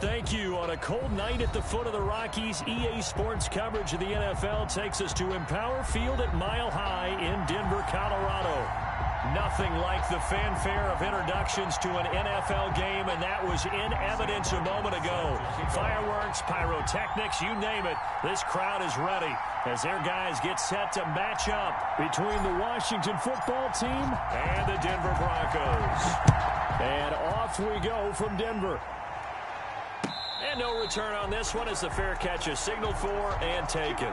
thank you. On a cold night at the foot of the Rockies, EA Sports coverage of the NFL takes us to Empower Field at Mile High in Denver, Colorado. Nothing like the fanfare of introductions to an NFL game, and that was in evidence a moment ago. Fireworks, pyrotechnics, you name it. This crowd is ready as their guys get set to match up between the Washington football team and the Denver Broncos. And off we go from Denver. And no return on this one as the fair catch is signaled for and taken.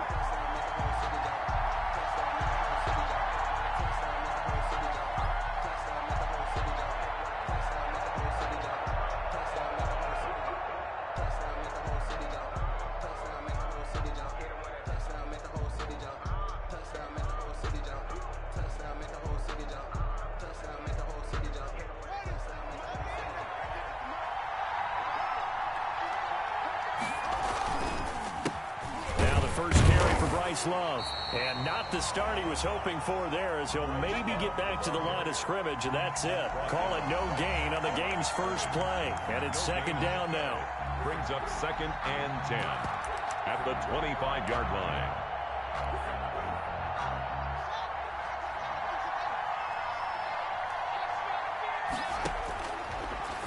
Love, and not the start he was hoping for there, as he'll maybe get back to the line of scrimmage, and that's it. Call it no gain on the game's first play, and it's second down now. Brings up 2nd and 10 at the 25-yard line.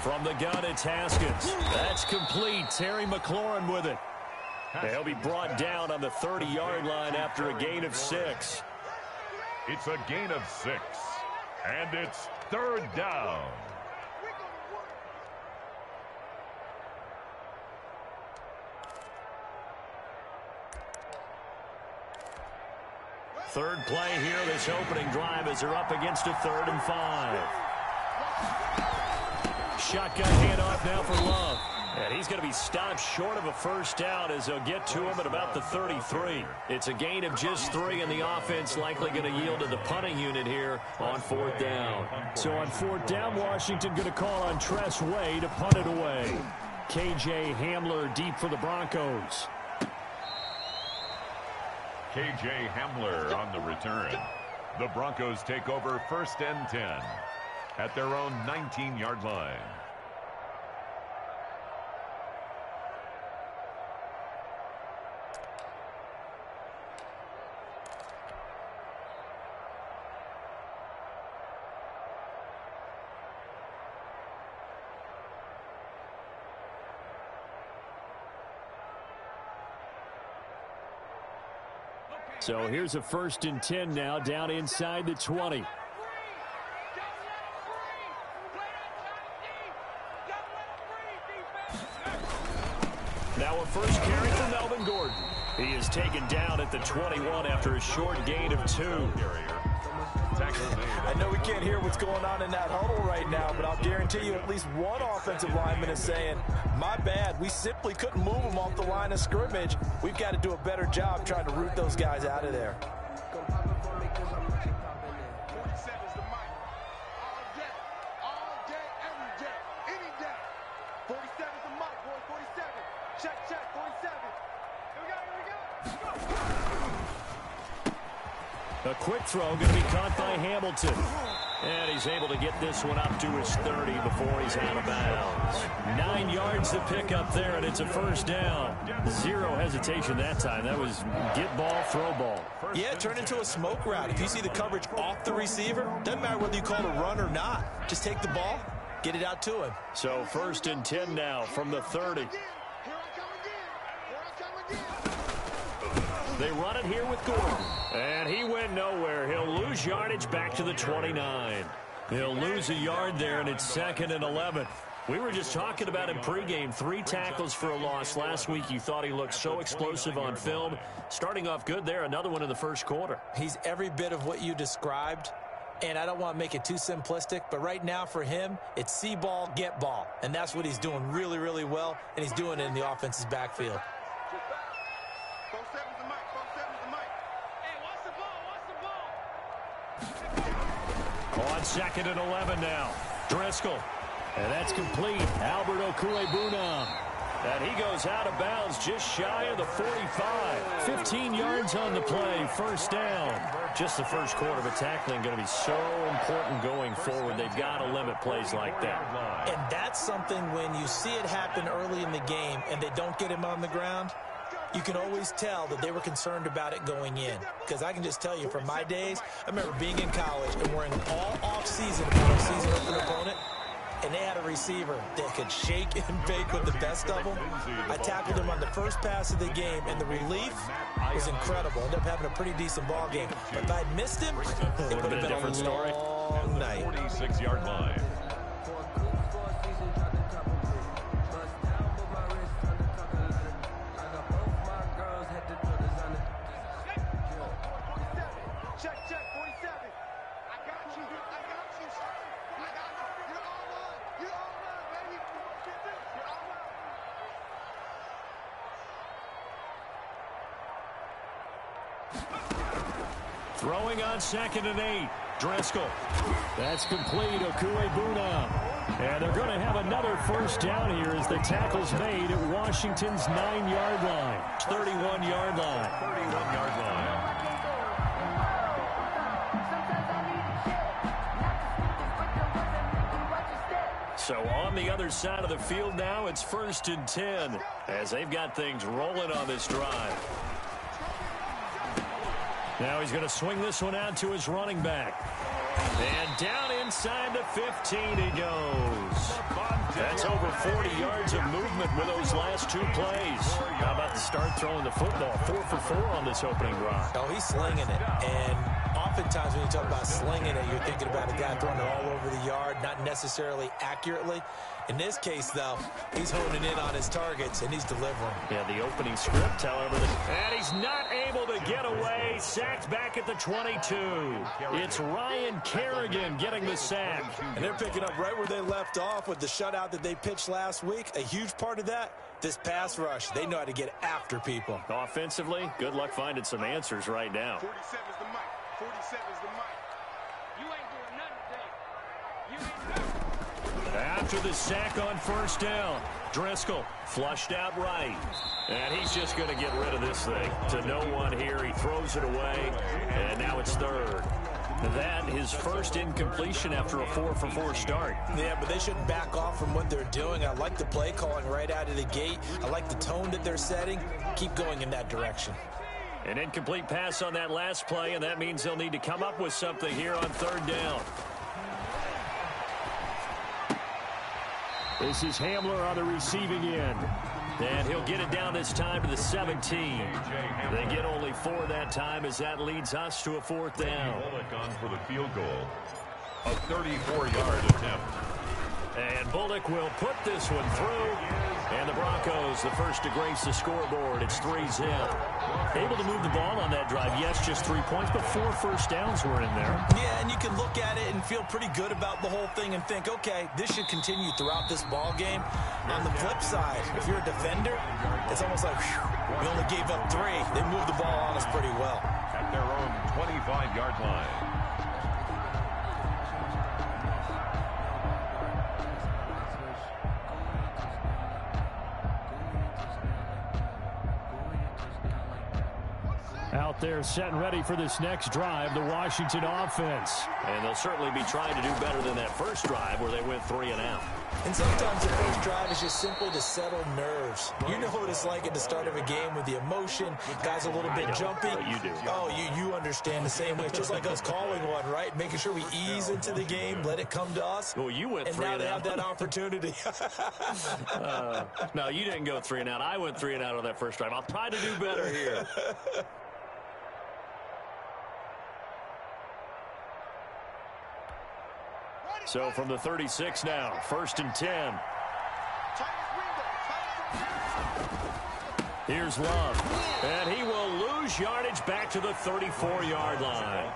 From the gun, it's Haskins. That's complete. Terry McLaurin with it. He'll be brought down on the 30-yard line after a gain of 6. It's a gain of 6, and it's 3rd down. Third play here, this opening drive, as they're up against a 3rd and 5. Shotgun handoff now for Love. And he's going to be stopped short of a first down as they'll get to him at about the 33. It's a gain of just 3, and the offense likely going to yield to the punting unit here on 4th down. So on 4th down, Washington going to call on Tress Way to punt it away. KJ Hamler deep for the Broncos. KJ Hamler on the return. The Broncos take over 1st and 10 at their own 19-yard line. So here's a 1st and 10 now, down inside the 20. Now a first carry for Melvin Gordon. He is taken down at the 21 after a short gain of 2. I know we can't hear what's going on in that huddle right now, but I'll guarantee you at least one offensive lineman is saying, my bad, we simply couldn't move them off the line of scrimmage. We've got to do a better job trying to root those guys out of there. A quick throw going to be caught by Hamilton. And he's able to get this one up to his 30 before he's out of bounds. 9 yards to pick up there, and it's a first down. Zero hesitation that time. That was get ball, throw ball. Yeah, turn into a smoke route. If you see the coverage off the receiver, doesn't matter whether you call it a run or not. Just take the ball, get it out to him. So 1st and 10 now from the 30. They run it here with Gordon. And he went nowhere. He'll lose yardage back to the 29. He'll lose a yard there, and it's 2nd and 11. We were just talking about him pregame. 3 tackles for a loss. Last week you thought he looked so explosive on film. Starting off good there. Another one in the first quarter. He's every bit of what you described. And I don't want to make it too simplistic, but right now for him, it's see ball, get ball. And that's what he's doing really, really well, and he's doing it in the offense's backfield. On 2nd and 11 now. Driscoll. And that's complete. Albert Okwuegbunam. And he goes out of bounds just shy of the 45. 15 yards on the play, first down. Just the first quarter, but tackling going to be so important going forward. They've got to limit plays like that. And that's something when you see it happen early in the game and they don't get him on the ground, you can always tell that they were concerned about it going in. Because I can just tell you from my days, I remember being in college and worrying all off-season about a season open opponent. And they had a receiver that could shake and bake with the best of them. I tackled him on the first pass of the game, and the relief was incredible. Ended up having a pretty decent ball game. But if I'd missed him, it would have been a different story. Long night. 46-yard line. Throwing on 2nd and 8. Driscoll. That's complete. Okuebuna. And they're going to have another first down here as the tackle's made at Washington's 9-yard line. 31-yard line. 31-yard line. So on the other side of the field now, it's 1st and 10 as they've got things rolling on this drive. Now he's going to swing this one out to his running back. And down inside the 15 he goes. That's over 40 yards of movement with those last 2 plays. How about the start throwing the football? 4 for 4 on this opening drive. Oh, he's slinging it. And oftentimes when you talk about slinging it, you're thinking about a guy throwing it all over the yard, not necessarily accurately. In this case, though, he's honing in on his targets, and he's delivering. Yeah, the opening script, however. And he's not able to get away. Sacked back at the 22. It's Ryan Kerrigan getting the sack. And they're picking up right where they left off with the shutout that they pitched last week. A huge part of that, this pass rush. They know how to get after people. Offensively, good luck finding some answers right now. 47's the mic. 47's the mic. You ain't doing nothing today. You ain't nothing. After the sack on first down, Driscoll flushed out right. And he's just going to get rid of this thing. To no one here, he throws it away, and now it's 3rd. That his first incompletion after a 4 for 4 start. Yeah, but they shouldn't back off from what they're doing. I like the play calling right out of the gate. I like the tone that they're setting. Keep going in that direction. An incomplete pass on that last play, and that means they'll need to come up with something here on 3rd down. This is Hamler on the receiving end. And he'll get it down this time to the 17. They get only 4 that time as that leads us to a 4th down. Bullock on for the field goal. A 34-yard attempt. And Bullock will put this one through. And the Broncos, the first to grace the scoreboard. It's 3-0. Able to move the ball on that drive. Yes, just 3 points, but 4 first downs were in there. Yeah, and you can look at it and feel pretty good about the whole thing and think, okay, this should continue throughout this ball game. On the flip side, if you're a defender, it's almost like, whew, we only gave up 3. They moved the ball on us pretty well. At their own 25-yard line. Out there set and ready for this next drive, the Washington offense. And they'll certainly be trying to do better than that first drive where they went 3 and out. And sometimes the first drive is just simply to settle nerves. You know what it's like at the start of a game with the emotion. Guys a little bit jumpy. You do. Oh, you understand the same way. It's just like us calling one, right? Making sure we ease into the game, let it come to us. Well, you went 3 and out. And now they have that opportunity. No, you didn't go 3 and out. I went 3 and out on that first drive. I'll try to do better here. So from the 36 now, 1st and 10. Here's Love. And he will lose yardage back to the 34-yard line.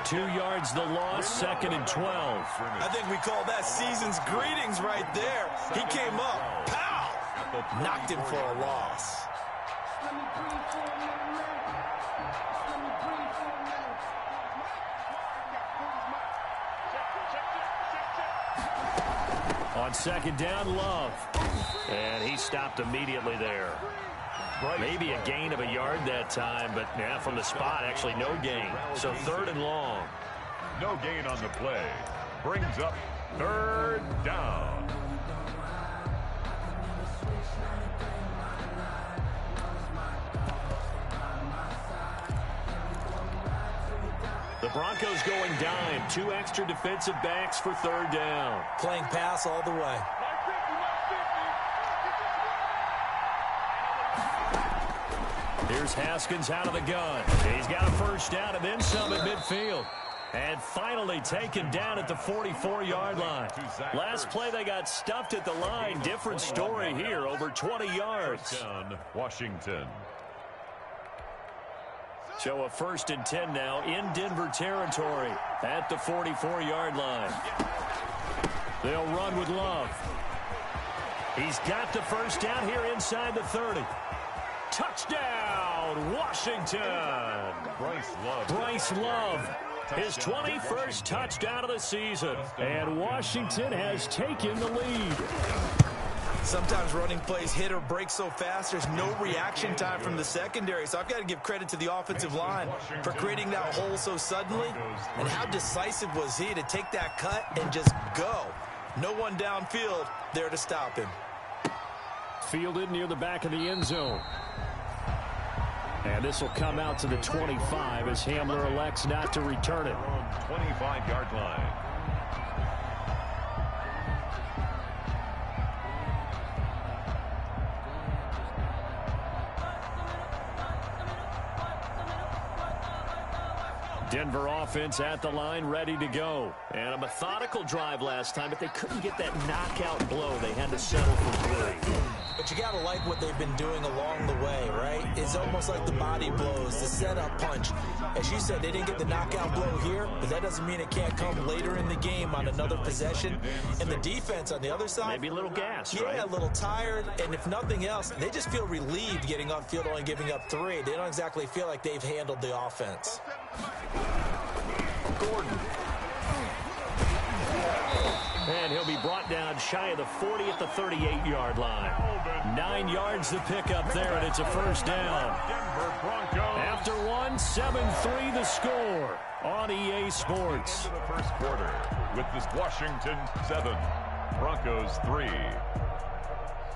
2 yards the loss, 2nd and 12. I think we call that season's greetings right there. He came up, pow! Knocked him for a loss. On second down, Love. And he stopped immediately there. Maybe a gain of a yard that time, but yeah, from the spot, actually no gain. So third and long. No gain on the play. Brings up third down. The Broncos going dime. 2 extra defensive backs for third down. Playing pass all the way. Here's Haskins out of the gun. He's got a first down and then some at midfield. And finally taken down at the 44-yard line. Last play they got stuffed at the line. Different story here, over 20 yards. Touchdown, Washington. So a 1st and 10 now in Denver territory at the 44-yard line. They'll run with Love. He's got the first down here inside the 30. Touchdown, Washington. Bryce Love. His 21st touchdown of the season. And Washington has taken the lead. Sometimes running plays hit or break so fast, there's no reaction time from the secondary. So I've got to give credit to the offensive line for creating that hole so suddenly. And how decisive was he to take that cut and just go. No one downfield there to stop him. Fielded near the back of the end zone. And this will come out to the 25 as Hamler elects not to return it. 25-yard line. Denver offense at the line, ready to go. And a methodical drive last time, but they couldn't get that knockout blow. They had to settle for 3. But you got to like what they've been doing along the way, right? It's almost like the body blows, the setup punch. As you said, they didn't get the knockout blow here, but that doesn't mean it can't come later in the game on another possession. And the defense on the other side, maybe a little gas, yeah, right? A little tired. And if nothing else, they just feel relieved getting on field, only giving up 3. They don't exactly feel like they've handled the offense. Gordon. And he'll be brought down shy of the 40 at the 38-yard line. 9 yards to pick up there, and it's a first down. After 1, 7-3 the score on EA Sports. The first quarter with this Washington 7, Broncos 3.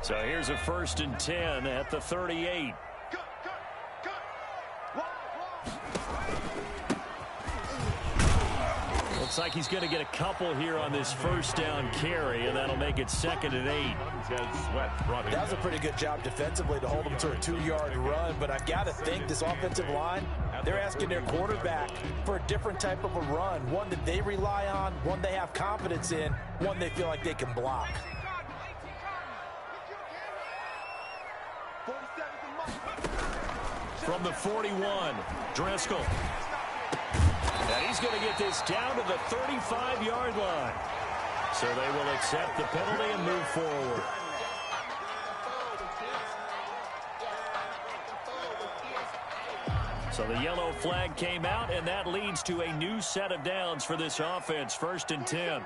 So here's a 1st and 10 at the 38. Looks like he's going to get a couple here on this first down carry, and that'll make it 2nd and 8. That was a pretty good job defensively to hold him to a 2-yard run, but I've got to think this offensive line, they're asking their quarterback for a different type of a run, one that they rely on, one they have confidence in, one they feel like they can block. From the 41, Driscoll. And he's going to get this down to the 35-yard line. So they will accept the penalty and move forward. So the yellow flag came out, and that leads to a new set of downs for this offense. 1st and 10.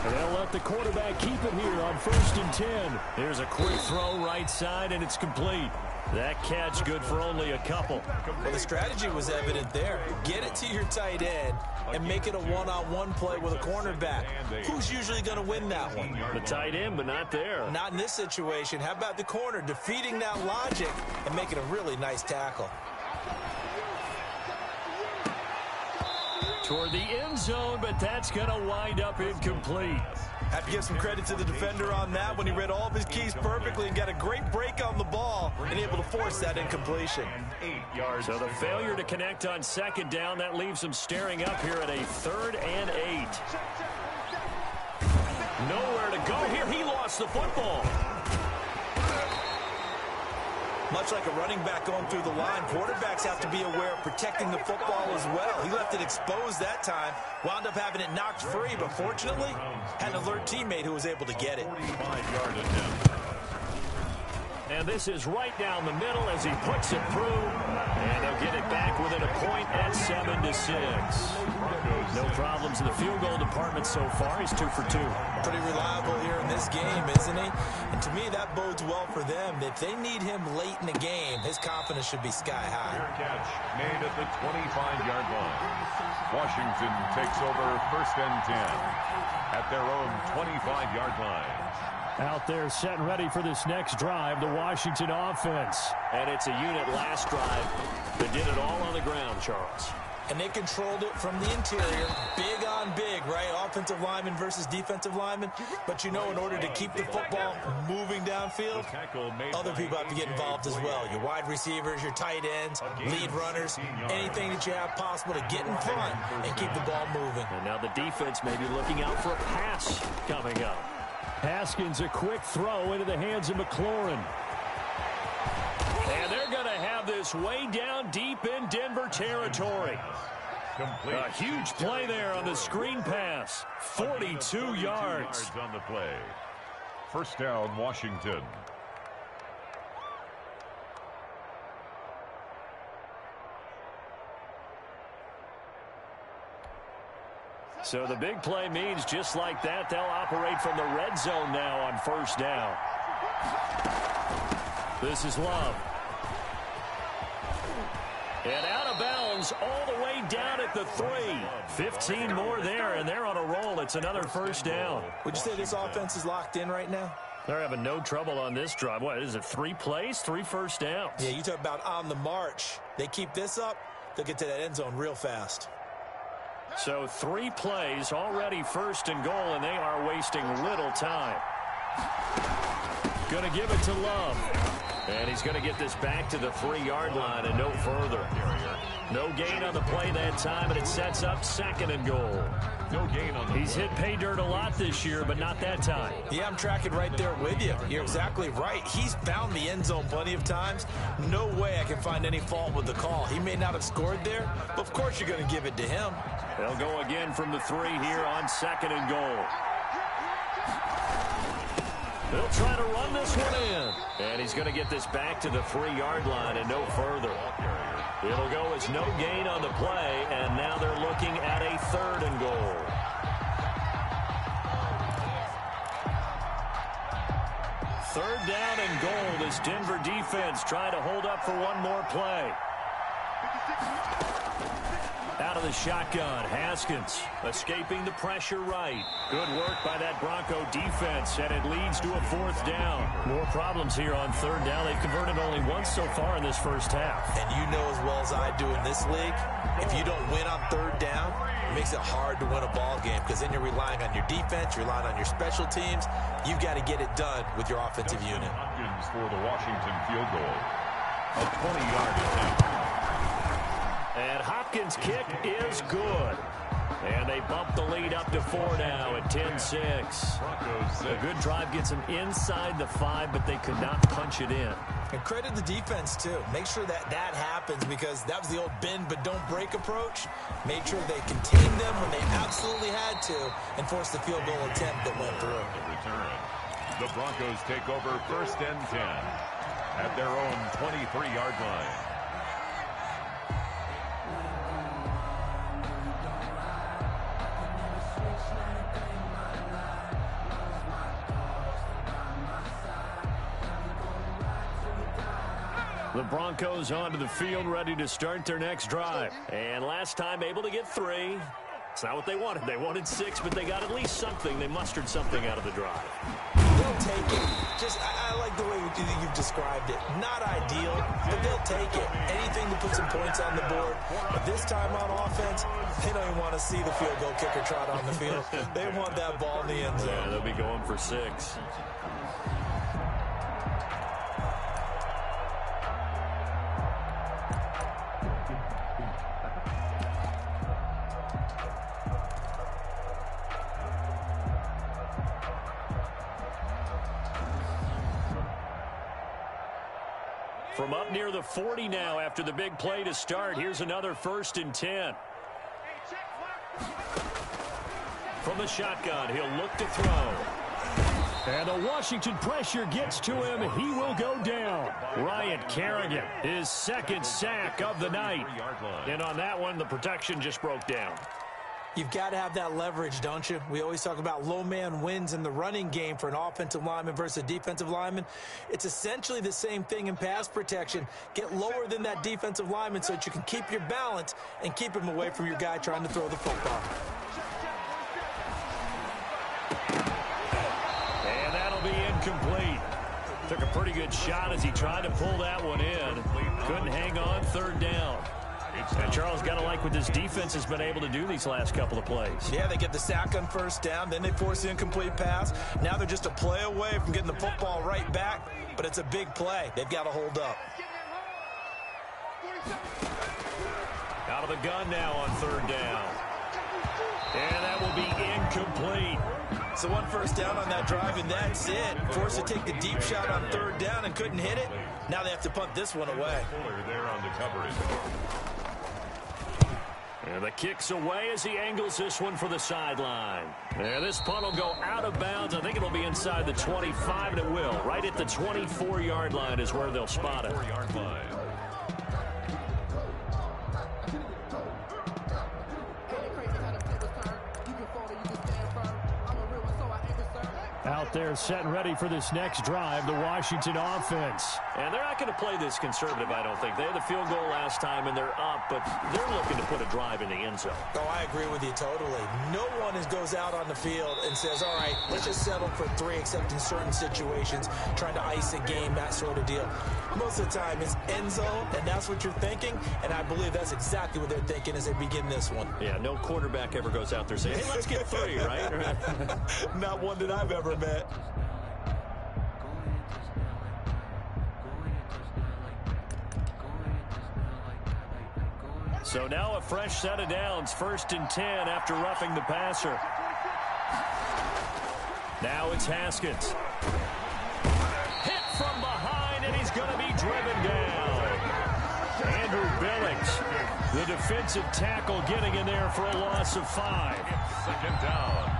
And they'll let the quarterback keep it here on 1st and 10. Here's a quick throw right side, and it's complete. That catch good for only a couple. Well, the strategy was evident there. Get it to your tight end and make it a one-on-one play with a cornerback. Who's usually going to win that one? The tight end, but not there. Not in this situation. How about the corner defeating that logic and making a really nice tackle? Toward the end zone, but that's going to wind up incomplete. Have to give some credit to the defender on that when he read all of his keys perfectly and got a great break on the ball and able to force that incompletion. 8 yards. So the failure to connect on 2nd down, that leaves him staring up here at a 3rd and 8. Nowhere to go here. He lost the football. Much like a running back going through the line, quarterbacks have to be aware of protecting the football as well. He left it exposed that time, wound up having it knocked free, but fortunately had an alert teammate who was able to get it. 45-yard attempt. And this is right down the middle as he puts it through. And they'll get it back within a point at 7-6. No problems in the field goal department so far. He's 2 for 2. Pretty reliable here in this game, isn't he? And to me, that bodes well for them. If they need him late in the game, his confidence should be sky high. Fair catch made at the 25-yard line. Washington takes over 1st and 10 at their own 25-yard line. Out there set and ready for this next drive, the Washington offense. And it's a unit last drive that did it all on the ground, Charles. And they controlled it from the interior. Big on big, right? Offensive lineman versus defensive lineman. But you know, in order to keep the football moving downfield, other people have to get involved as well. Your wide receivers, your tight ends, lead runners, anything that you have possible to get in front and keep the ball moving. And now the defense may be looking out for a pass coming up. Haskins, a quick throw into the hands of McLaurin. And they're going to have this way down deep in Denver territory. A huge play there on the screen pass. 42 yards on the play. 1st down, Washington. So the big play means just like that, they'll operate from the red zone now on 1st down. This is Love. And out of bounds all the way down at the 3. 15 more there, and they're on a roll. It's another 1st down. Would you say this offense is locked in right now? They're having no trouble on this drive. What is it, 3 plays, 3 1st downs? Yeah, you talk about on the march. They keep this up, they'll get to that end zone real fast. So 3 plays, already 1st and goal, and they are wasting little time. Going to give it to Love. And he's going to get this back to the 3-yard line and no further. No gain on the play that time, and it sets up 2nd and goal. No gain on the He's hit pay dirt a lot this year, but not that time. Yeah, I'm tracking right there with you. You're exactly right. He's found the end zone plenty of times. No way I can find any fault with the call. He may not have scored there, but of course you're going to give it to him. They'll go again from the 3 here on 2nd and goal. They'll try to run this one in. And he's going to get this back to the 3-yard line and no further. It'll go as no gain on the play, and now they're looking at a 3rd and goal. Third down and goal. This Denver defense trying to hold up for one more play. Out of the shotgun, Haskins escaping the pressure right. Good work by that Bronco defense, and it leads to a 4th down. More problems here on 3rd down. They've converted only once so far in this first half. And you know as well as I do in this league, if you don't win on 3rd down, it makes it hard to win a ball game because then you're relying on your defense, you're relying on your special teams. You've got to get it done with your offensive unit. Hopkins for the Washington field goal. A 20-yard attempt. And Hopkins' kick is good. And they bump the lead up to 4 now at 10-6. A good drive gets them inside the 5, but they could not punch it in. And credit the defense, too. Make sure that happens because that was the old bend but don't break approach. Made sure they contained them when they absolutely had to and forced the field goal attempt that went through. The return. The Broncos take over 1st and 10 at their own 23-yard line. The Broncos onto the field, ready to start their next drive. And last time able to get 3. It's not what they wanted. They wanted 6, but they got at least something. They mustered something out of the drive. They'll take it. Just, I like the way you've described it. Not ideal, but they'll take it. Anything to put some points on the board. But this time on offense, they don't even want to see the field goal kicker trot on the field. They want that ball in the end zone. Yeah, they'll be going for 6. From up near the 40 now after the big play to start. Here's another 1st and 10. From the shotgun, he'll look to throw. And the Washington pressure gets to him. He will go down. Ryan Kerrigan, his second sack of the night. And on that one, the protection just broke down. You've got to have that leverage, don't you? We always talk about low man wins in the running game for an offensive lineman versus a defensive lineman. It's essentially the same thing in pass protection. Get lower than that defensive lineman so that you can keep your balance and keep him away from your guy trying to throw the football. And that'll be incomplete. Took a pretty good shot as he tried to pull that one in. Couldn't hang on, third down. And Charles, got to like what this defense has been able to do these last couple of plays. Yeah, they get the sack on first down, then they force the incomplete pass. Now they're just a play away from getting the football right back, but it's a big play. They've got to hold up. Out of the gun now on third down. And that will be incomplete. So one first down on that drive, and that's it. Forced to take the deep shot on third down and couldn't hit it. Now they have to punt this one away. Fuller there on the coverage. And the kick's away as he angles this one for the sideline. And this punt will go out of bounds. I think it'll be inside the 25, and it will. Right at the 24-yard line is where they'll spot it. 4-yard line. Out there set and ready for this next drive, the Washington offense. And they're not going to play this conservative, I don't think. They had the field goal last time, and they're up, but they're looking to put a drive in the end zone. Oh, I agree with you totally. No one goes out on the field and says, all right, let's just settle for 3, except in certain situations, trying to ice a game, that sort of deal. Most of the time, it's end zone, and that's what you're thinking, and I believe that's exactly what they're thinking as they begin this one. Yeah, no quarterback ever goes out there saying, hey, let's get 3, right? Not one that I've ever met. So now a fresh set of downs, 1st and 10 after roughing the passer. Now it's Haskins. Hit from behind, and he's going to be driven down. Andrew Billings, the defensive tackle, getting in there for a loss of 5. Second down.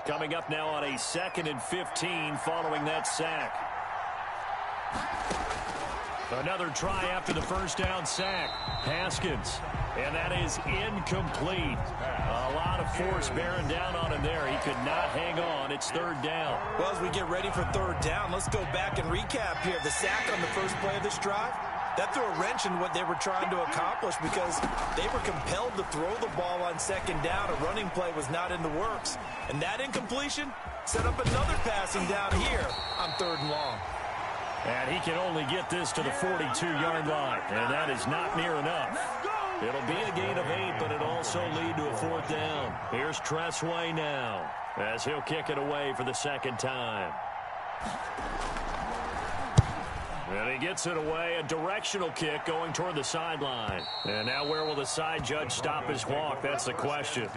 Coming up now on a 2nd and 15 following that sack. Another try after the first down sack. Haskins. And that is incomplete. A lot of force bearing down on him there. He could not hang on. It's 3rd down. Well, as we get ready for 3rd down, let's go back and recap here. The sack on the first play of this drive, that threw a wrench in what they were trying to accomplish because they were compelled to throw the ball on 2nd down. A running play was not in the works. And that incompletion set up another passing down here on 3rd and long. And he can only get this to the 42-yard line. And that is not near enough. It'll be a gain of 8, but it'll also lead to a 4th down. Here's Tressway now as he'll kick it away for the 2nd time. And he gets it away, a directional kick going toward the sideline. And now where will the side judge stop his walk? That's the question.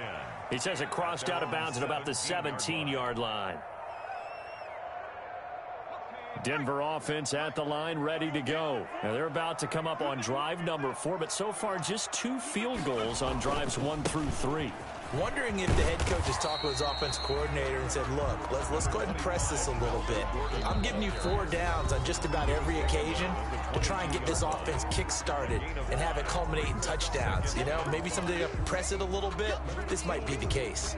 He says it crossed out of bounds at about the 17-yard line. Denver offense at the line, ready to go. Now they're about to come up on drive number 4, but so far just 2 field goals on drives 1 through 3. Wondering if the head coach has talked with his offense coordinator and said, look, let's go ahead and press this a little bit. I'm giving you 4 downs on just about every occasion to try and get this offense kick-started and have it culminate in touchdowns. You know, maybe someday to press it a little bit. This might be the case.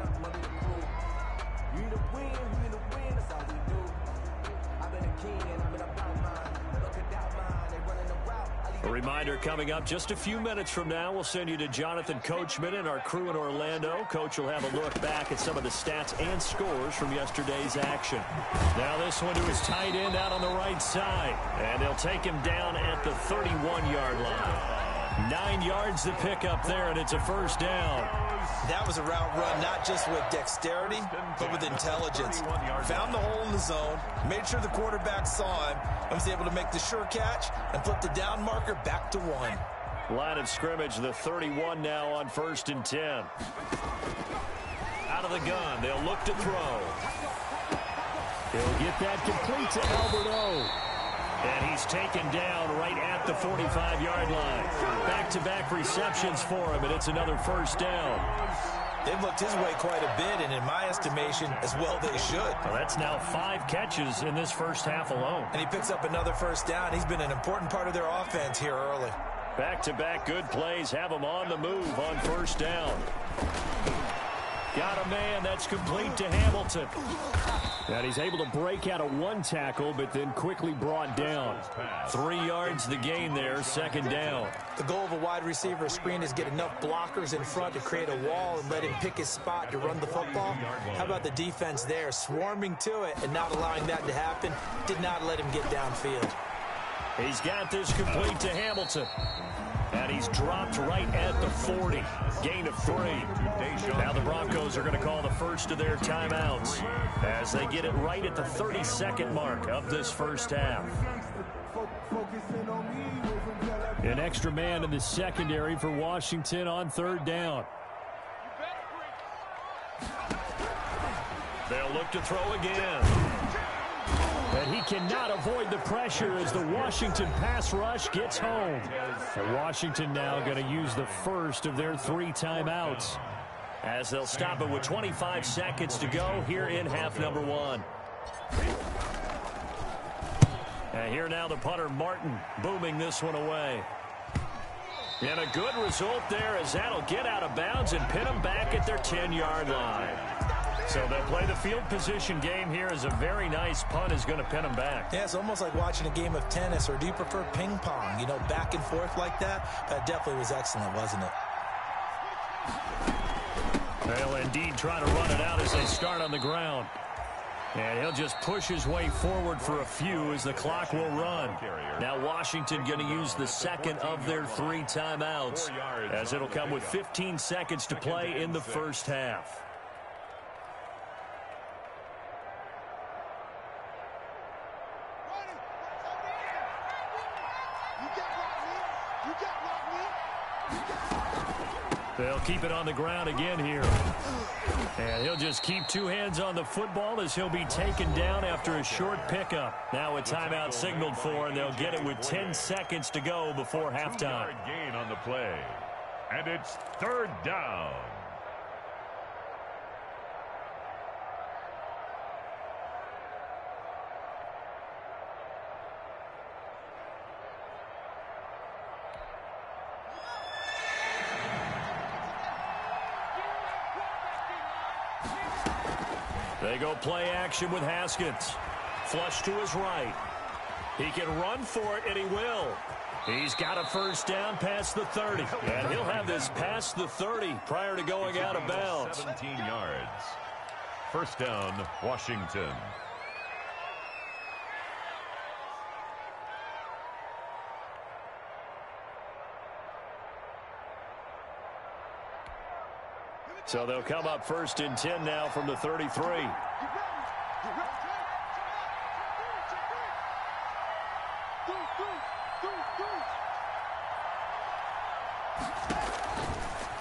A reminder coming up just a few minutes from now, we'll send you to Jonathan Coachman and our crew in Orlando. Coach will have a look back at some of the stats and scores from yesterday's action. Now this one to his tight end out on the right side. And they'll take him down at the 31-yard line. 9 yards to pick up there, and it's a 1st down. That was a route run not just with dexterity, but with intelligence. Found the hole in the zone, made sure the quarterback saw him, and was able to make the sure catch and flip the down marker back to 1. Line of scrimmage, the 31 now on 1st and 10. Out of the gun, they'll look to throw. He'll get that complete to Alberto. And he's taken down right at the 45-yard line. Back-to-back receptions for him, and it's another first down. They've looked his way quite a bit, and in my estimation, as well they should. Well, that's now 5 catches in this first half alone. And he picks up another first down. He's been an important part of their offense here early. Back-to-back good plays have him on the move on first down. Got a man that's complete to Hamilton. And he's able to break out of 1 tackle, but then quickly brought down. 3 yards the gain there, second down. The goal of a wide receiver screen is get enough blockers in front to create a wall and let him pick his spot to run the football. How about the defense there, swarming to it and not allowing that to happen? Did not let him get downfield. He's got this complete to Hamilton. And he's dropped right at the 40. Gain of 3. Now the Broncos are going to call the first of their timeouts as they get it right at the 32nd mark of this first half. An extra man in the secondary for Washington on third down. They'll look to throw again. And he cannot avoid the pressure as the Washington pass rush gets home. And Washington now going to use the first of their 3 timeouts as they'll stop it with 25 seconds to go here in half number 1. And here now the punter Martin booming this one away. And a good result there as that'll get out of bounds and pin them back at their 10-yard line. So they'll play the field position game here as a very nice punt is going to pin them back. Yeah, it's almost like watching a game of tennis, or do you prefer ping pong? You know, back and forth like that? That definitely was excellent, wasn't it? They'll indeed try to run it out as they start on the ground. And he'll just push his way forward for a few as the clock will run. Now Washington going to use the second of their 3 timeouts as it'll come with 15 seconds to play in the first half. They'll keep it on the ground again here. And he'll just keep 2 hands on the football as he'll be taken down after a short pickup. Now a timeout signaled for, and they'll get it with 10 seconds to go before halftime. Gain on the play. And it's third down. They go play action with Haskins. Flush to his right. He can run for it, and he will. He's got a first down past the 30. And he'll have this past the 30 prior to going out of bounds. 17 yards. First down, Washington. So they'll come up first and 10 now from the 33.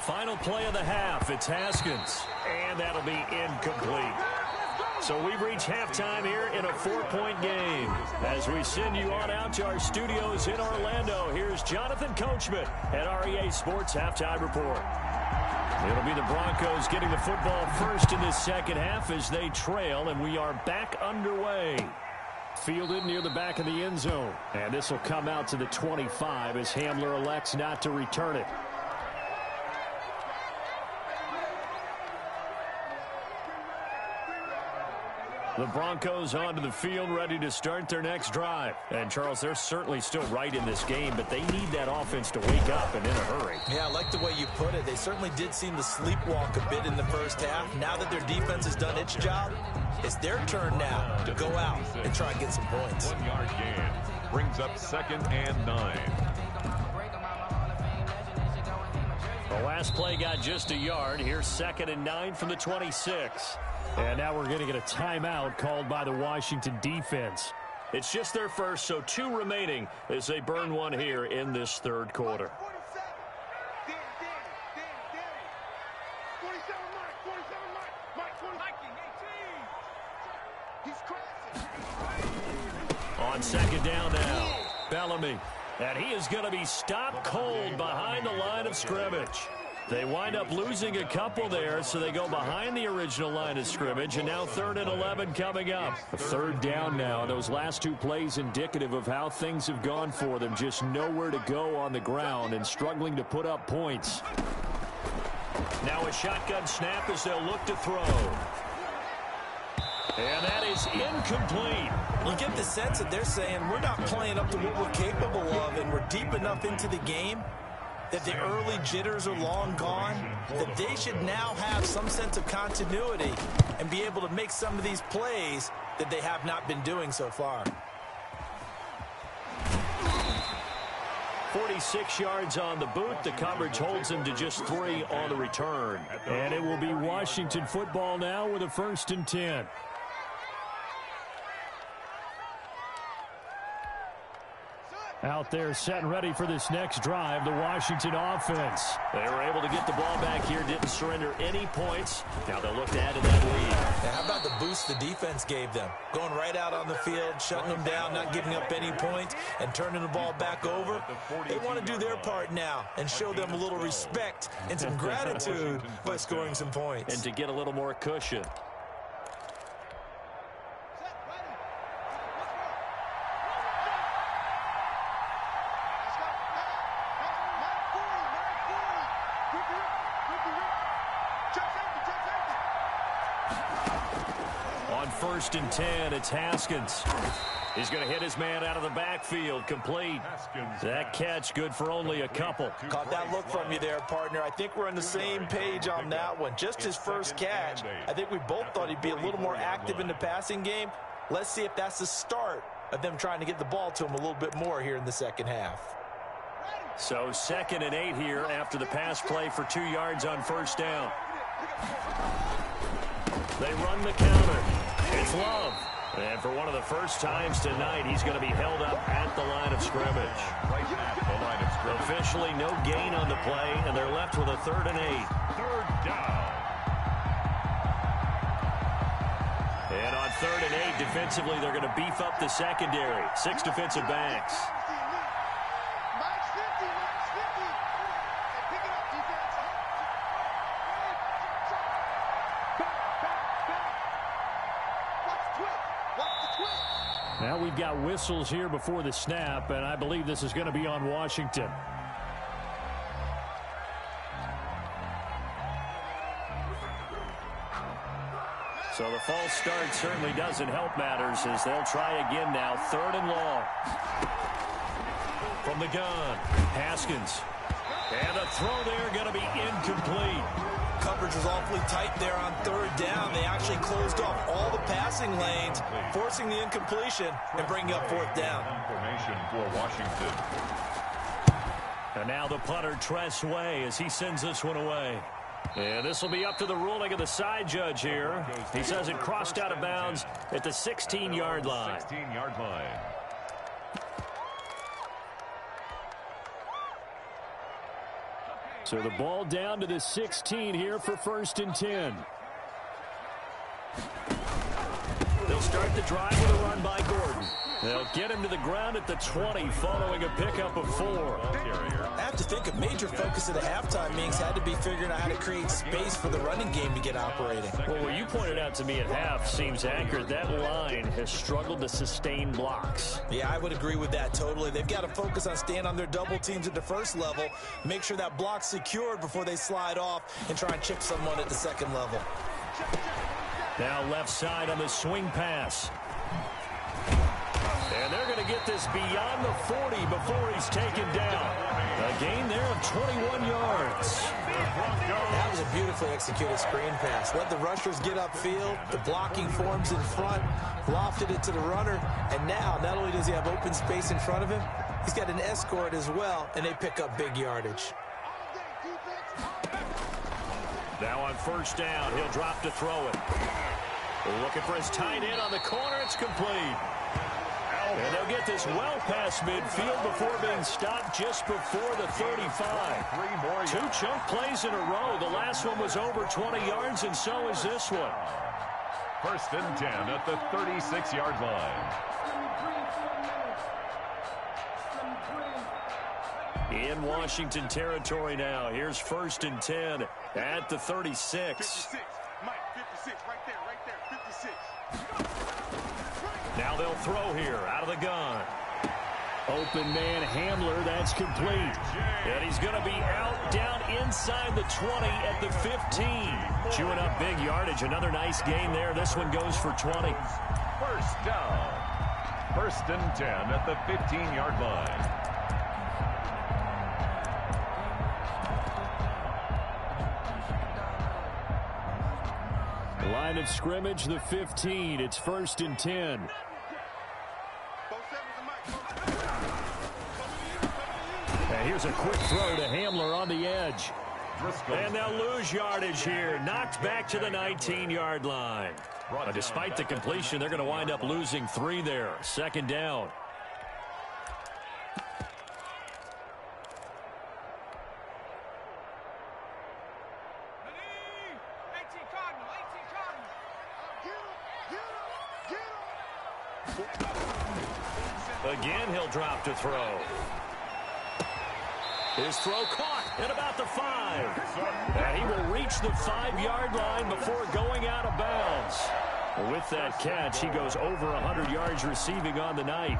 Final play of the half. It's Haskins. And that'll be incomplete. So we've reached halftime here in a 4-point game. As we send you on out to our studios in Orlando, here's Jonathan Coachman at REA Sports Halftime Report. It'll be the Broncos getting the football first in this second half as they trail, and we are back underway. Fielded near the back of the end zone. And this will come out to the 25 as Hamler elects not to return it. The Broncos onto the field, ready to start their next drive. And, Charles, they're certainly still right in this game, but they need that offense to wake up and in a hurry. Yeah, I like the way you put it. They certainly did seem to sleepwalk a bit in the first half. Now that their defense has done its job, it's their turn now to go out and try and get some points. 1-yard gain brings up 2nd and 9. The last play got just a yard. Here's 2nd and 9 from the 26. And now we're going to get a timeout called by the Washington defense. It's just their first, so 2 remaining as they burn one here in this third quarter. On second down now, Bellamy. And he is going to be stopped cold behind the line of scrimmage. They wind up losing a couple there, so they go behind the original line of scrimmage, and now 3rd and 11 coming up. 3rd down now. Those last 2 plays indicative of how things have gone for them. Just nowhere to go on the ground and struggling to put up points. Now a shotgun snap as they'll look to throw. And that is incomplete. You get the sense that they're saying we're not playing up to what we're capable of, and we're deep enough into the game that the early jitters are long gone, that they should now have some sense of continuity and be able to make some of these plays that they have not been doing so far. 46 yards on the boot. The coverage holds him to just 3 on the return. And it will be Washington football now with a 1st and 10. Out there set and ready for this next drive, the Washington offense. They were able to get the ball back here, didn't surrender any points. Now they'll look to add to that lead. Now how about the boost the defense gave them? Going right out on the field, shutting them down, not giving up any points, and turning the ball back over. They want to do their part now and show them a little respect and some gratitude by scoring some points. And to get a little more cushion. On 1st and 10, it's Haskins. He's going to hit his man out of the backfield, complete. That catch good for only a couple. Caught that look from you there, partner. I think we're on the same page on that one. Just his first catch. I think we both thought he'd be a little more active in the passing game. Let's see if that's the start of them trying to get the ball to him a little bit more here in the second half. So 2nd and 8 here after the pass play for 2 yards on 1st down. They run the counter. It's Love. And for one of the first times tonight, he's going to be held up at the line of scrimmage. Officially no gain on the play, and they're left with a 3rd and 8. 3rd down. And on 3rd and 8, defensively, they're going to beef up the secondary. 6 defensive backs. Now we've got whistles here before the snap, and I believe this is going to be on Washington. So the false start certainly doesn't help matters as they'll try again now. 3rd and long. From the gun, Haskins. And the throw there going to be incomplete. Coverage was awfully tight there on 3rd down. They actually closed off all the passing lanes, forcing the incompletion and bringing up 4th down. Formation for Washington. And now the punter, Tress Way, as he sends this one away. And this will be up to the ruling of the side judge here. He says it crossed out of bounds at the 16-yard line. 16-yard line. So the ball down to the 16 here for 1st and 10. They'll start the drive with a run by Gordon. They'll get him to the ground at the 20 following a pickup of 4. I have to think a major focus of the halftime meetings had to be figuring out how to create space for the running game to get operating. Well, what you pointed out to me at half seems accurate. That line has struggled to sustain blocks. Yeah, I would agree with that totally. They've got to focus on staying on their double teams at the first level, make sure that block's secured before they slide off and try and chip someone at the second level. Now left side on the swing pass. And they're going to get this beyond the 40 before he's taken down. A gain there of 21 yards. That was a beautifully executed screen pass. Let the rushers get upfield. The blocking forms in front. Lofted it to the runner. And now, not only does he have open space in front of him, he's got an escort as well, and they pick up big yardage. Now on 1st down, he'll drop to throw it. Looking for his tight end on the corner. It's complete. And they'll get this well past midfield before being stopped just before the 35. 2 chunk plays in a row. The last one was over 20 yards, and so is this one. First and 10 at the 36-yard line. In Washington territory now. Here's first and 10 at the 36. 56. Mike, 56. Right there, 56. Now they'll throw here out of the gun. Open man Hamler, that's complete. And he's going to be out down inside the 20 at the 15. Chewing up big yardage. Another nice gain there. This one goes for 20. First down. First and 10 at the 15-yard line. Line of scrimmage, the 15. It's first and 10. And here's a quick throw to Hamler on the edge. And they'll lose yardage here. Knocked back to the 19-yard line. But despite the completion, they're going to wind up losing 3 there. Second down. Again, he'll drop to throw. His throw caught at about the 5. And he will reach the 5-yard line before going out of bounds. With that catch, he goes over 100 yards receiving on the night.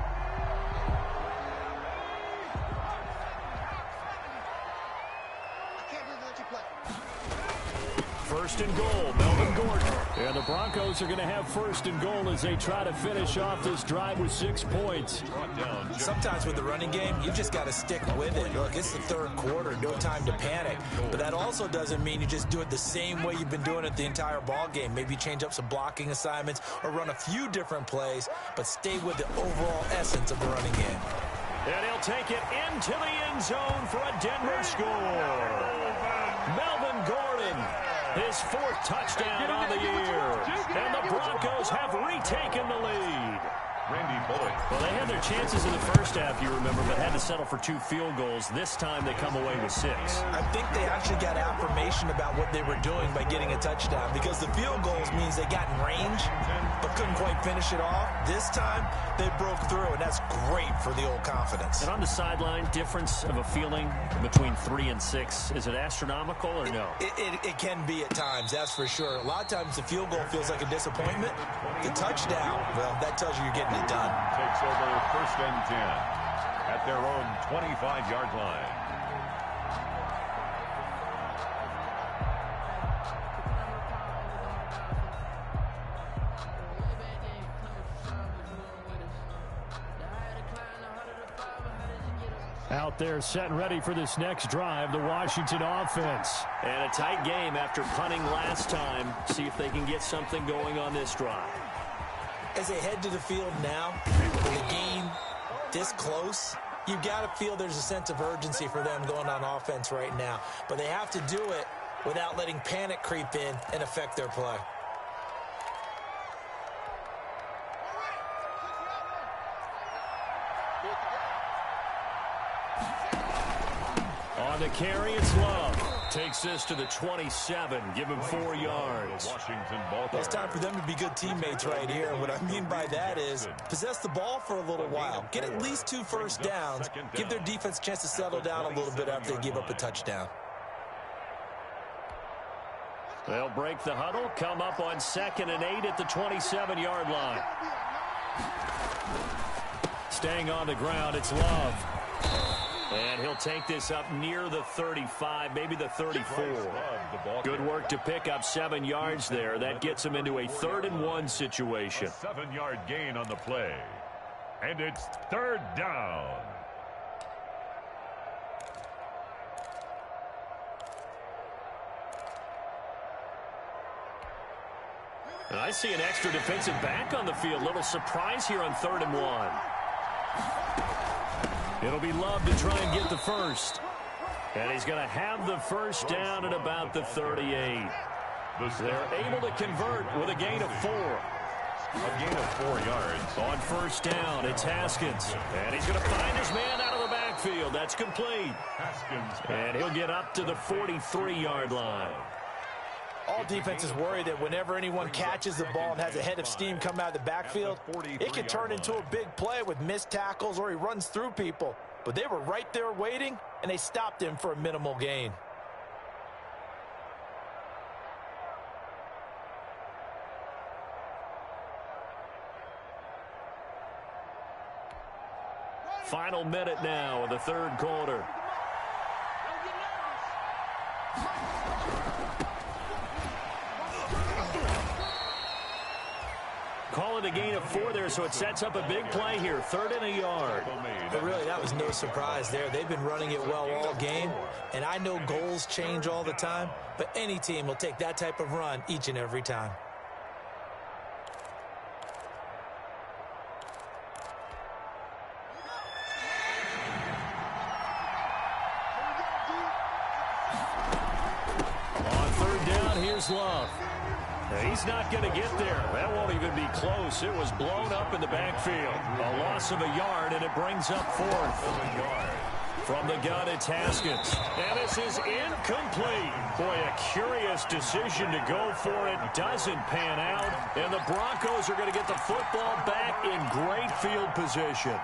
First and goal, Melvin Gordon. And the Broncos are going to have first and goal as they try to finish off this drive with 6 points. Sometimes with the running game, you just got to stick with it. Look, it's the third quarter, no time to panic. But that also doesn't mean you just do it the same way you've been doing it the entire ball game. Maybe change up some blocking assignments or run a few different plays, but stay with the overall essence of the running game. And he'll take it into the end zone for a Denver score. Melvin Gordon, his 4th touchdown on the year. And the Broncos have retaken the lead. Randy Bullock. Well, they had their chances in the first half, you remember, but had to settle for 2 field goals. This time they come away with 6. I think they actually got affirmation about what they were doing by getting a touchdown, because the field goals means they got in range but couldn't quite finish it off. This time they broke through, and that's great for the old confidence. And on the sideline, difference of a feeling between 3 and 6, is it astronomical or no? It can be at times, that's for sure. A lot of times the field goal feels like a disappointment. The touchdown, well, that tells you you're getting it done. Takes over first and 10 at their own 25-yard line. Out there set and ready for this next drive, the Washington offense. And a tight game after punting last time. See if they can get something going on this drive. As they head to the field now, with the game this close, you've got to feel there's a sense of urgency for them going on offense right now. But they have to do it without letting panic creep in and affect their play. On the carry, it's Love. Takes this to the 27. Give him 4 yards. Washington ball. Well, it's time for them to be good teammates right here. And what I mean by that is possess the ball for a little while. Get at least 2 first downs. Give their defense a chance to settle down a little bit after they give up a touchdown. They'll break the huddle, come up on 2nd and 8 at the 27-yard line. Staying on the ground, it's Love. And he'll take this up near the 35, maybe the 34. Good work to pick up 7 yards there. That gets him into a 3rd and 1 situation. 7-yard gain on the play. And it's 3rd down. And I see an extra defensive back on the field. Little surprise here on 3rd and 1. It'll be Love to try and get the first. And he's going to have the first down at about the 38. They're able to convert with a gain of 4. A gain of 4 yards. On first down, it's Haskins. And he's going to find his man out of the backfield. That's complete. Haskins. And he'll get up to the 43-yard line. All defenses worry that whenever anyone catches the ball and has a head of steam come out of the backfield, it can turn into a big play with missed tackles or he runs through people. But they were right there waiting, and they stopped him for a minimal gain. Final minute now of the third quarter. Call it a gain of 4 there, so it sets up a big play here. 3rd and a yard. But really, that was no surprise there. They've been running it well all game, and I know goals change all the time, but any team will take that type of run each and every time. On 3rd down, here's Love. He's not going to get there. That won't even be close. It was blown up in the backfield. A loss of a yard, and it brings up 4th. From the gun, it's Haskins. And this is incomplete. Boy, a curious decision to go for it. Doesn't pan out. And the Broncos are going to get the football back in great field position.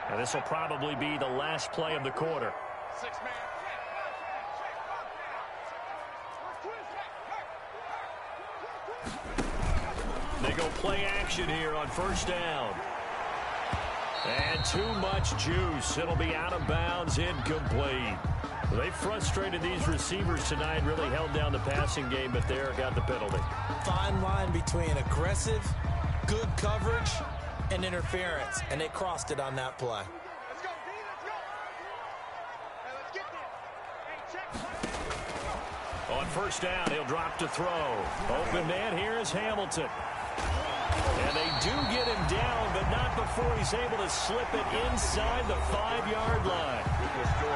And this will probably be the last play of the quarter. 6-man. They go play action here on 1st down. And too much juice. It'll be out of bounds, incomplete. They frustrated these receivers tonight, really held down the passing game, but there got the penalty. Fine line between aggressive, good coverage, and interference, and they crossed it on that play. Let's go, D, let's go. Hey, let's get this. Hey, check. On 1st down, he'll drop to throw. Open man here is Hamilton. And they do get him down, but not before he's able to slip it inside the 5-yard line.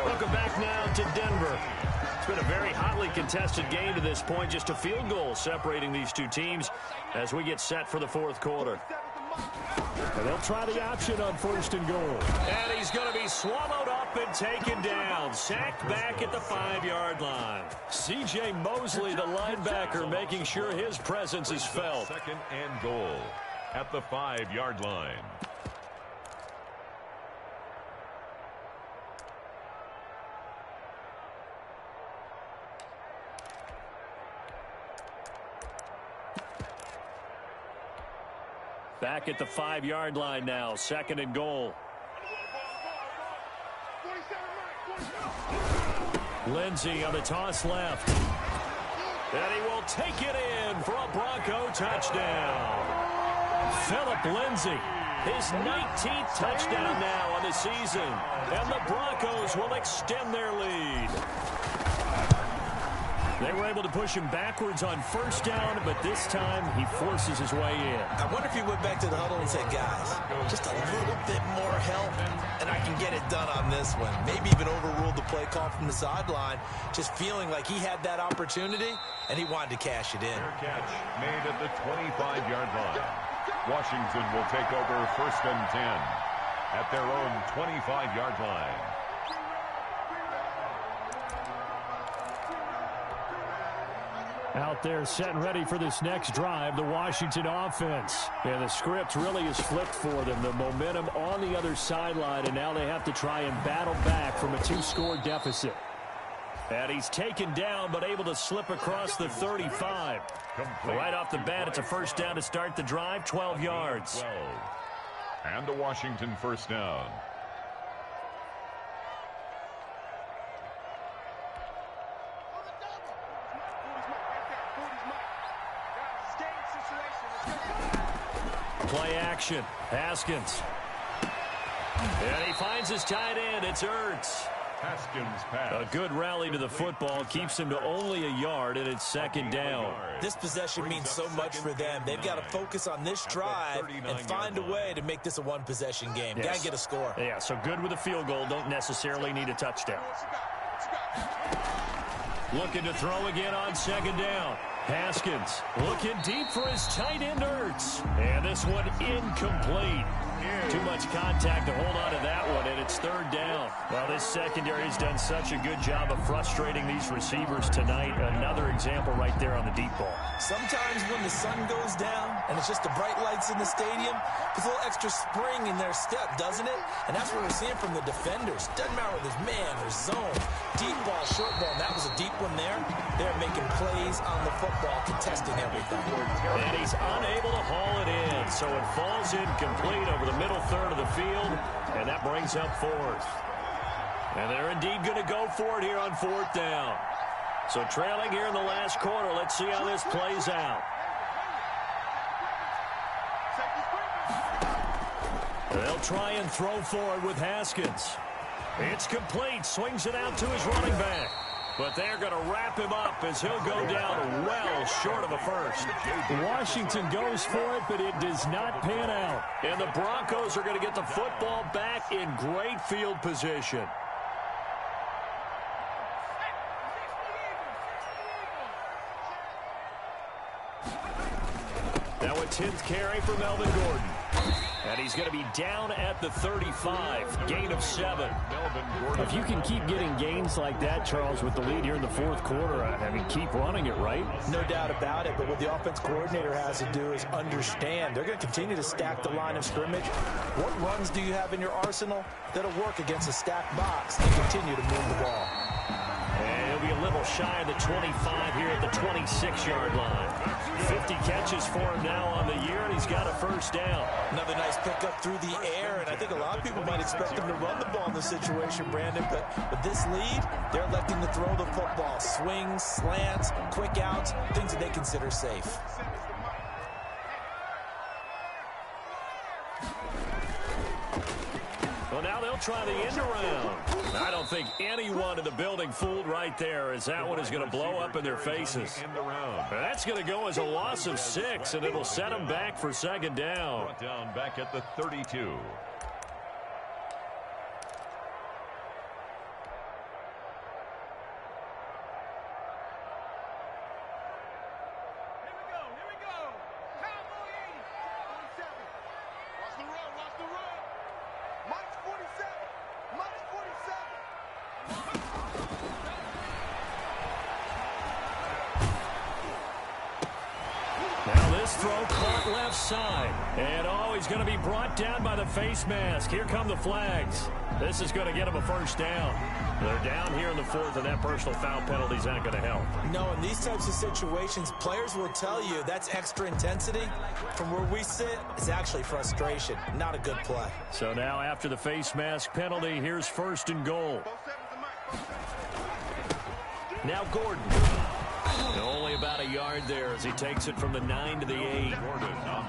Welcome back now to Denver. It's been a very hotly contested game to this point. Just a field goal separating these two teams as we get set for the 4th quarter. And they'll try the option on 1st and goal. And he's going to be swallowed up and taken down. Sacked back at the 5-yard line. C.J. Mosley, the linebacker, making sure his presence is felt. 2nd and goal at the 5-yard line. Back at the 5-yard line now. 2nd and goal. Lindsey on the toss left. And he will take it in for a Bronco touchdown. Philip Lindsey, his 19th touchdown now on the season. And the Broncos will extend their lead. They were able to push him backwards on 1st down, but this time he forces his way in. I wonder if he went back to the huddle and said, guys, just a little bit more help, and I can get it done on this one. Maybe even overruled the play call from the sideline, just feeling like he had that opportunity, and he wanted to cash it in. Fair catch made at the 25-yard line. Washington will take over 1st and 10 at their own 25-yard line. Out there set and ready for this next drive, the Washington offense. And the script really is flipped for them. The momentum on the other sideline, and now they have to try and battle back from a 2-score deficit. And he's taken down, but able to slip across the 35. Right off the bat, it's a 1st down to start the drive, 12 yards. 12. And a Washington 1st down. Play action. Haskins. And he finds his tight end. It's Ertz. Haskins pass. A good rally to the football keeps him to only a yard, and it's 2nd down. This possession means so much for them. They've got to focus on this drive and find a way to make this a one-possession game. Got to get a score. Yeah, so good with a field goal. Don't necessarily need a touchdown. Looking to throw again on 2nd down. Haskins looking deep for his tight end, Ertz. And this one incomplete. Too much much contact to hold on to that one, and it's third down. Well, this secondary has done such a good job of frustrating these receivers tonight. Another example right there on the deep ball. Sometimes when the sun goes down and it's just the bright lights in the stadium, there's a little extra spring in their step, doesn't it? And that's what we're seeing from the defenders. Doesn't matter whether there's man or zone, deep ball, short ball. And that was a deep one there. They're making plays on the football, contesting everything. And he's unable to haul it in, so it falls incomplete over the middle third of the field, and that brings up fourth. And they're indeed going to go for it here on fourth down. So trailing here in the last quarter, let's see how this plays out. They'll try and throw forward with Haskins. It's complete, swings it out to his running back. But they're going to wrap him up as he'll go down well short of a first. Washington goes for it, but it does not pan out. And the Broncos are going to get the football back in great field position. Now a 10th carry for Melvin Gordon. And he's going to be down at the 35. Gain of 7. If you can keep getting gains like that, Charles, with the lead here in the fourth quarter, I mean, keep running it, right? No doubt about it, but what the offense coordinator has to do is understand. They're going to continue to stack the line of scrimmage. What runs do you have in your arsenal that'll work against a stacked box and continue to move the ball? And he'll be a little shy of the 25 here at the 26-yard line. 50 catches for him now on the year, and he's got a first down. Another nice pickup through the air, and I think a lot of people might expect him to run the ball in this situation, Brandon, but with this lead, they're electing to throw the football. Swings, slants, quick outs, things that they consider safe. Well, now they'll try the end around. I don't think anyone in the building fooled right there, as that one is going to blow up in their faces. That's going to go as a loss of 6, and it'll set them back for second down. Brought down back at the 32. Throw caught left side. And he's going to be brought down by the face mask. Here come the flags. This is going to get him a first down. They're down here in the fourth, and that personal foul penalty is not going to help. No, in these types of situations, players will tell you that's extra intensity. From where we sit, it's actually frustration. Not a good play. So now after the face mask penalty, here's first and goal. Now Gordon. Only about a yard there as he takes it from the 9 to the 8.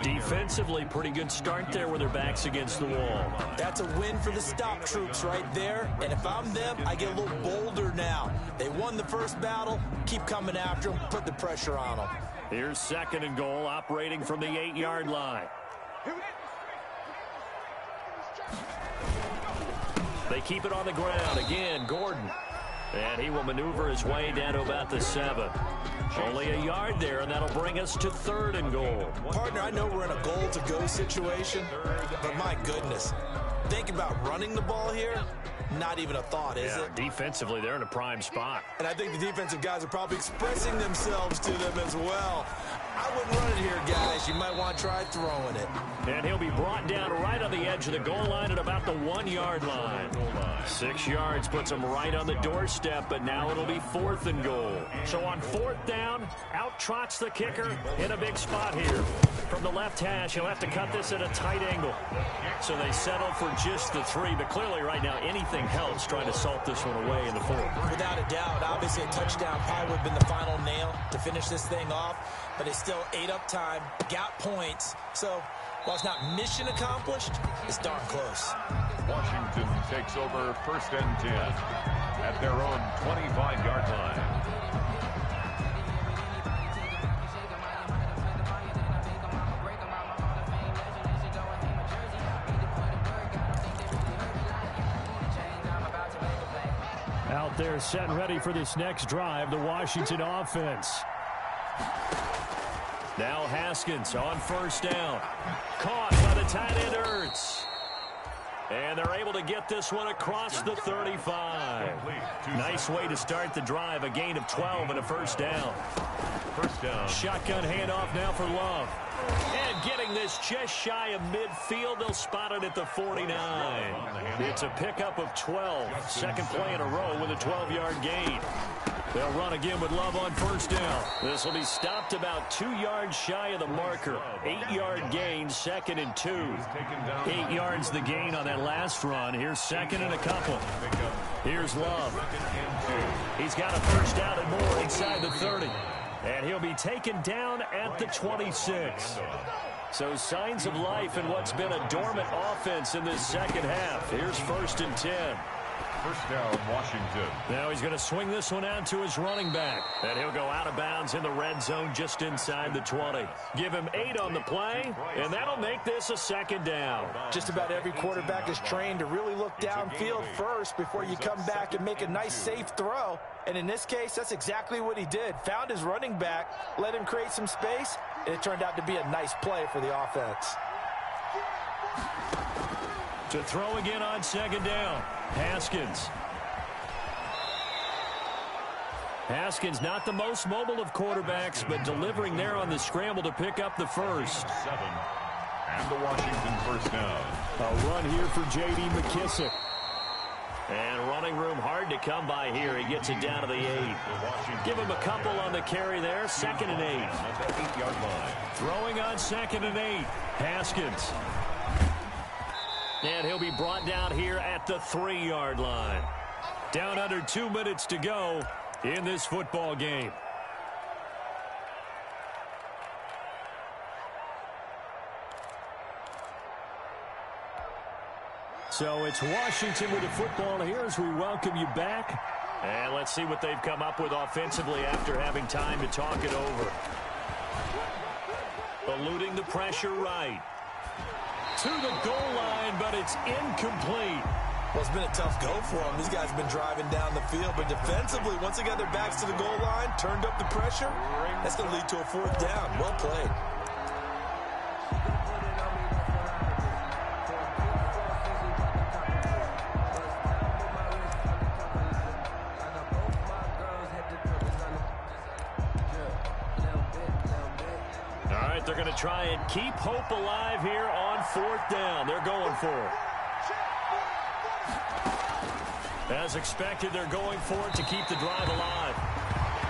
Defensively, pretty good start there with their backs against the wall. That's a win for the stop troops right there. And if I'm them, I get a little bolder now. They won the first battle. Keep coming after them. Put the pressure on them. Here's second and goal, operating from the 8-yard line. They keep it on the ground. Again, Gordon. And he will maneuver his way down to about the 7. Only a yard there, and that'll bring us to third and goal. Partner, I know we're in a goal-to-go situation, but my goodness, think about running the ball here. Not even a thought, is it? Defensively, they're in a prime spot. And I think the defensive guys are probably expressing themselves to them as well. I wouldn't run it here, guys. You might want to try throwing it. And he'll be brought down right on the edge of the goal line at about the 1-yard line. 6 yards puts him right on the doorstep, but now it'll be fourth and goal. So on fourth down, out trots the kicker in a big spot here. From the left hash, he'll have to cut this at a tight angle. So they settle for just the 3, but clearly right now anything helps trying to salt this one away in the fourth. Without a doubt, obviously a touchdown probably would have been the final nail to finish this thing off, but it's still ate up time, got points. So while it's not mission accomplished, it's darn close. Washington takes over first and 10 at their own 25-yard line. Out there set and ready for this next drive, the Washington offense. Now Haskins on first down. Caught by the tight end Ertz. And they're able to get this one across the 35. Nice way to start the drive. A gain of 12 and a first down. First down. Shotgun handoff now for Love. And getting this just shy of midfield. They'll spot it at the 49. It's a pickup of 12. Second play in a row with a 12-yard gain. They'll run again with Love on first down. This will be stopped about 2 yards shy of the marker. 8-yard gain, second and 2. 8 yards the gain on that last run. Here's second and a couple. Here's Love. He's got a first down and more inside the 30. And he'll be taken down at the 26. So signs of life in what's been a dormant offense in this second half. Here's first and 10. First down, Washington. Now he's going to swing this one out to his running back. And he'll go out of bounds in the red zone just inside the 20. Give him 8 on the play, and that'll make this a second down. Just about every quarterback is trained to really look downfield first before you come back and make a nice, safe throw. And in this case, that's exactly what he did. Found his running back, let him create some space, and it turned out to be a nice play for the offense. To throw again on second down. Haskins. Haskins not the most mobile of quarterbacks, but delivering there on the scramble to pick up the first. 7. And the Washington first down. A run here for J.D. McKissick. And running room hard to come by here. He gets it down to the 8. Give him a couple on the carry there. Second and 8. At the 8-yard line. Throwing on second and 8. Haskins. And he'll be brought down here at the 3-yard line. Down under 2 minutes to go in this football game. So it's Washington with the football here as we welcome you back. And let's see what they've come up with offensively after having time to talk it over. Eluding the pressure right. To the goal line, but it's incomplete. Well, it's been a tough go for them. These guys have been driving down the field, but defensively, once they got their backs to the goal line, turned up the pressure, that's going to lead to a fourth down. Well played. They're going to try and keep hope alive here on fourth down. They're going for it. As expected, they're going for it to keep the drive alive.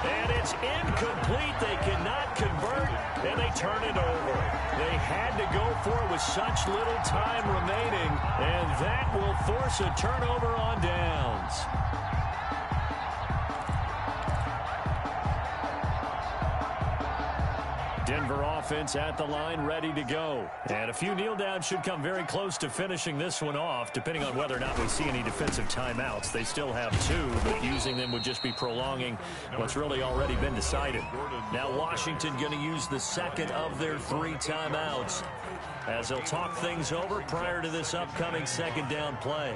And it's incomplete. They cannot convert, and they turn it over. They had to go for it with such little time remaining, and that will force a turnover on downs. Denver offense at the line, ready to go. And a few kneel downs should come very close to finishing this one off, depending on whether or not we see any defensive timeouts. They still have 2, but using them would just be prolonging what's really already been decided. Now Washington going to use the second of their 3 timeouts as they'll talk things over prior to this upcoming second down play.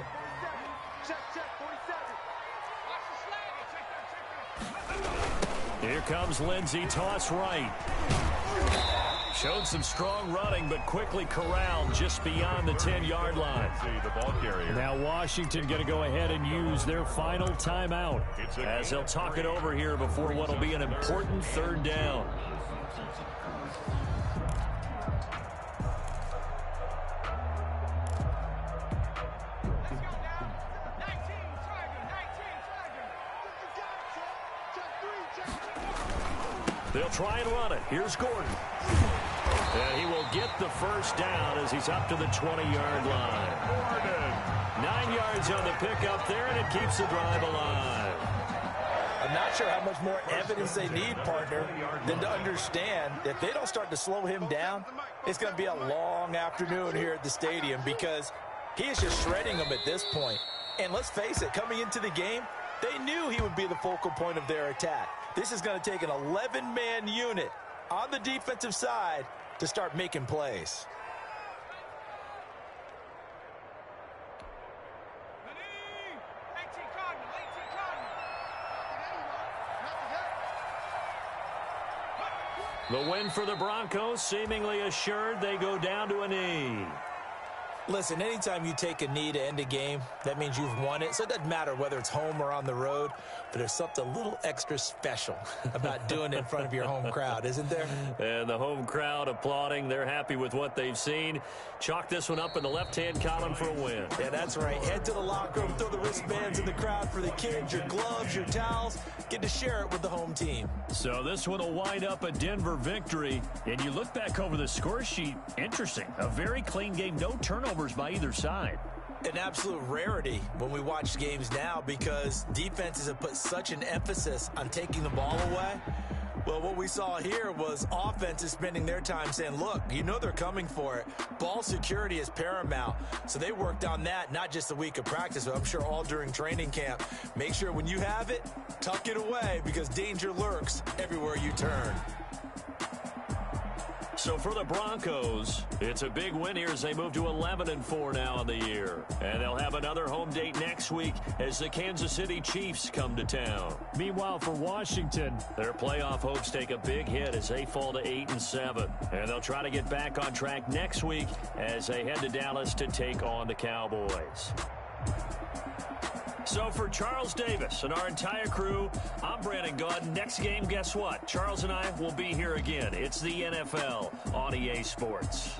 Here comes Lindsey, toss right. Showed some strong running, but quickly corralled just beyond the 10-yard line. Now Washington going to go ahead and use their final timeout as they'll talk it over here before what will be an important third down. They'll try and run it. Here's Gordon. And he will get the first down as he's up to the 20-yard line. 9 yards on the pickup there, and it keeps the drive alive. I'm not sure how much more evidence they need, partner, than to understand if they don't start to slow him down, it's going to be a long afternoon here at the stadium because he is just shredding them at this point. And let's face it, coming into the game, they knew he would be the focal point of their attack. This is going to take an 11-man unit on the defensive side to start making plays. The win for the Broncos seemingly assured. They go down to a knee. Listen, anytime you take a knee to end a game, that means you've won it. So it doesn't matter whether it's home or on the road, but there's something a little extra special about doing it in front of your home crowd, isn't there? And the home crowd applauding. They're happy with what they've seen. Chalk this one up in the left-hand column for a win. Yeah, that's right. Head to the locker room, throw the wristbands in the crowd for the kids, your gloves, your towels. Get to share it with the home team. So this one will wind up a Denver victory. And you look back over the score sheet, interesting. A very clean game, no turnovers by either side. An absolute rarity when we watch games now because defenses have put such an emphasis on taking the ball away. Well, what we saw here was offenses spending their time saying, look, you know they're coming for it. Ball security is paramount. So they worked on that, not just a week of practice, but I'm sure all during training camp. Make sure when you have it, tuck it away because danger lurks everywhere you turn. So for the Broncos, it's a big win here as they move to 11-4 now in the year. And they'll have another home date next week as the Kansas City Chiefs come to town. Meanwhile, for Washington, their playoff hopes take a big hit as they fall to 8-7. And they'll try to get back on track next week as they head to Dallas to take on the Cowboys. So for Charles Davis and our entire crew, I'm Brandon Gaudin. Next game, guess what? Charles and I will be here again. It's the NFL on EA Sports.